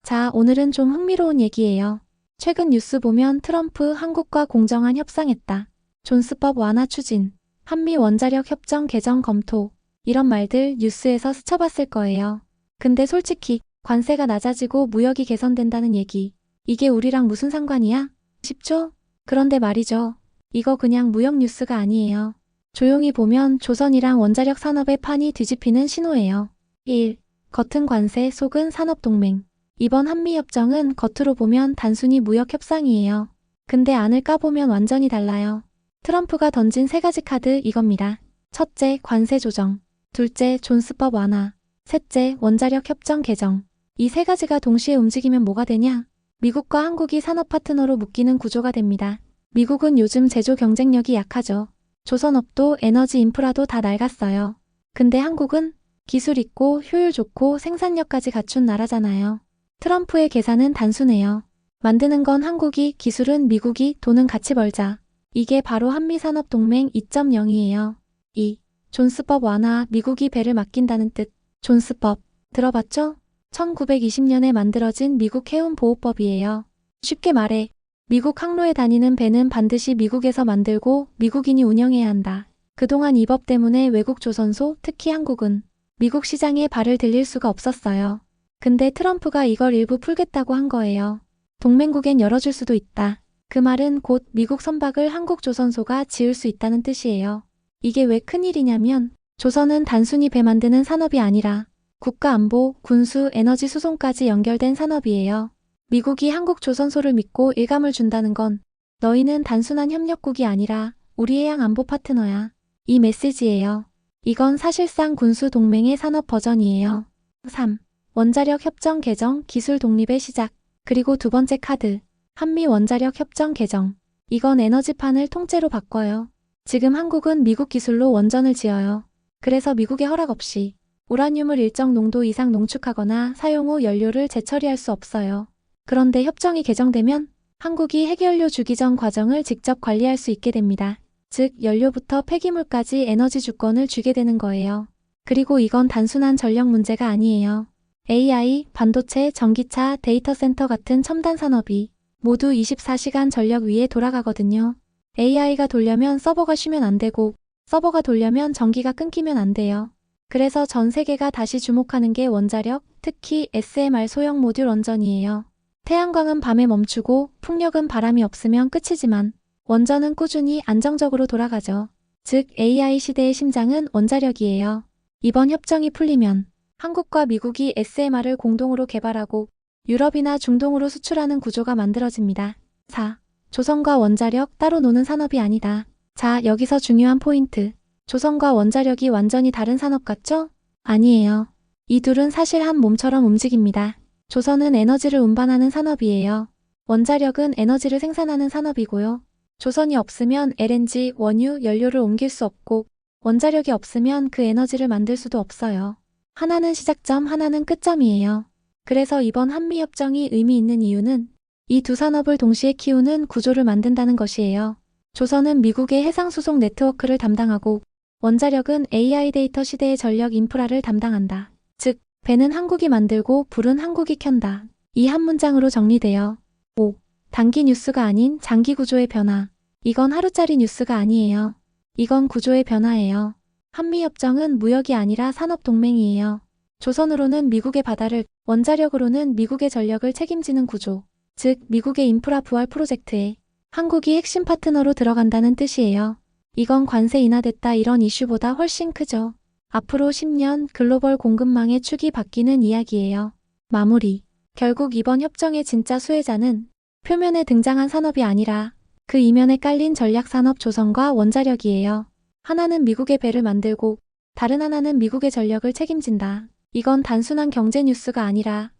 자, 오늘은 좀 흥미로운 얘기예요. 최근 뉴스 보면 트럼프 한국과 공정한 협상했다. 존스법 완화 추진, 한미 원자력 협정 개정 검토, 이런 말들 뉴스에서 스쳐봤을 거예요. 근데 솔직히 관세가 낮아지고 무역이 개선된다는 얘기, 이게 우리랑 무슨 상관이야? 싶죠? 그런데 말이죠. 이거 그냥 무역 뉴스가 아니에요. 조용히 보면 조선이랑 원자력 산업의 판이 뒤집히는 신호예요. 1. 겉은 관세, 속은 산업동맹. 이번 한미협정은 겉으로 보면 단순히 무역 협상이에요. 근데 안을 까보면 완전히 달라요. 트럼프가 던진 세 가지 카드 이겁니다. 첫째, 관세 조정. 둘째, 존스법 완화. 셋째, 원자력 협정 개정. 이 세 가지가 동시에 움직이면 뭐가 되냐? 미국과 한국이 산업 파트너로 묶이는 구조가 됩니다. 미국은 요즘 제조 경쟁력이 약하죠. 조선업도 에너지 인프라도 다 낡았어요. 근데 한국은 기술 있고 효율 좋고 생산력까지 갖춘 나라잖아요. 트럼프의 계산은 단순해요. 만드는 건 한국이, 기술은 미국이, 돈은 같이 벌자. 이게 바로 한미산업동맹 2.0이에요. 2. 존스법 완화, 미국이 배를 맡긴다는 뜻. 존스법, 들어봤죠? 1920년에 만들어진 미국 해운보호법이에요. 쉽게 말해, 미국 항로에 다니는 배는 반드시 미국에서 만들고 미국인이 운영해야 한다. 그동안 이 법 때문에 외국 조선소, 특히 한국은 미국 시장에 발을 들릴 수가 없었어요. 근데 트럼프가 이걸 일부 풀겠다고 한 거예요. 동맹국엔 열어줄 수도 있다. 그 말은 곧 미국 선박을 한국 조선소가 지을 수 있다는 뜻이에요. 이게 왜 큰일이냐면 조선은 단순히 배 만드는 산업이 아니라 국가안보, 군수, 에너지 수송까지 연결된 산업이에요. 미국이 한국 조선소를 믿고 일감을 준다는 건 너희는 단순한 협력국이 아니라 우리 해양 안보 파트너야. 이 메시지예요. 이건 사실상 군수 동맹의 산업 버전이에요. 3. 원자력 협정 개정, 기술 독립의 시작. 그리고 두 번째 카드, 한미 원자력 협정 개정. 이건 에너지판을 통째로 바꿔요. 지금 한국은 미국 기술로 원전을 지어요. 그래서 미국의 허락 없이 우라늄을 일정 농도 이상 농축하거나 사용 후 연료를 재처리할 수 없어요. 그런데 협정이 개정되면 한국이 핵연료 주기 전 과정을 직접 관리할 수 있게 됩니다. 즉, 연료부터 폐기물까지 에너지 주권을 쥐게 되는 거예요. 그리고 이건 단순한 전력 문제가 아니에요. AI, 반도체, 전기차, 데이터 센터 같은 첨단 산업이 모두 24시간 전력 위에 돌아가거든요. AI가 돌려면 서버가 쉬면 안 되고 서버가 돌려면 전기가 끊기면 안 돼요. 그래서 전 세계가 다시 주목하는 게 원자력, 특히 SMR 소형 모듈 원전이에요. 태양광은 밤에 멈추고 풍력은 바람이 없으면 끝이지만 원전은 꾸준히 안정적으로 돌아가죠. 즉 AI 시대의 심장은 원자력이에요. 이번 협정이 풀리면 한국과 미국이 SMR을 공동으로 개발하고 유럽이나 중동으로 수출하는 구조가 만들어집니다. 4. 조선과 원자력 따로 노는 산업이 아니다. 자, 여기서 중요한 포인트. 조선과 원자력이 완전히 다른 산업 같죠? 아니에요. 이 둘은 사실 한 몸처럼 움직입니다. 조선은 에너지를 운반하는 산업이에요. 원자력은 에너지를 생산하는 산업이고요. 조선이 없으면 LNG, 원유, 연료를 옮길 수 없고 원자력이 없으면 그 에너지를 만들 수도 없어요. 하나는 시작점, 하나는 끝점이에요. 그래서 이번 한미협정이 의미 있는 이유는 이 두 산업을 동시에 키우는 구조를 만든다는 것이에요. 조선은 미국의 해상수송 네트워크를 담당하고 원자력은 AI 데이터 시대의 전력 인프라를 담당한다. 즉, 배는 한국이 만들고 불은 한국이 켠다. 이 한 문장으로 정리돼요. 5. 단기 뉴스가 아닌 장기 구조의 변화. 이건 하루짜리 뉴스가 아니에요. 이건 구조의 변화예요. 한미협정은 무역이 아니라 산업동맹이에요. 조선으로는 미국의 바다를, 원자력으로는 미국의 전력을 책임지는 구조. 즉, 미국의 인프라 부활 프로젝트에 한국이 핵심 파트너로 들어간다는 뜻이에요. 이건 관세 인하됐다 이런 이슈보다 훨씬 크죠. 앞으로 10년 글로벌 공급망의 축이 바뀌는 이야기예요. 마무리. 결국 이번 협정의 진짜 수혜자는 표면에 등장한 산업이 아니라 그 이면에 깔린 전략산업 조선과 원자력이에요. 하나는 미국의 배를 만들고 다른 하나는 미국의 전력을 책임진다. 이건 단순한 경제 뉴스가 아니라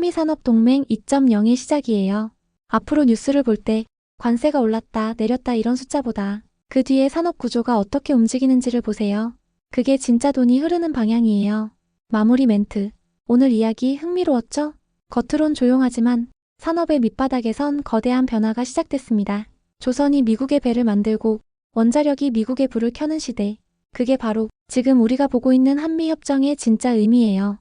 한미산업동맹 2.0의 시작이에요. 앞으로 뉴스를 볼 때 관세가 올랐다 내렸다 이런 숫자보다 그 뒤에 산업 구조가 어떻게 움직이는지를 보세요. 그게 진짜 돈이 흐르는 방향이에요. 마무리 멘트. 오늘 이야기 흥미로웠죠? 겉으론 조용하지만 산업의 밑바닥에선 거대한 변화가 시작됐습니다. 조선이 미국의 배를 만들고 원자력이 미국의 불을 켜는 시대. 그게 바로 지금 우리가 보고 있는 한미협정의 진짜 의미예요.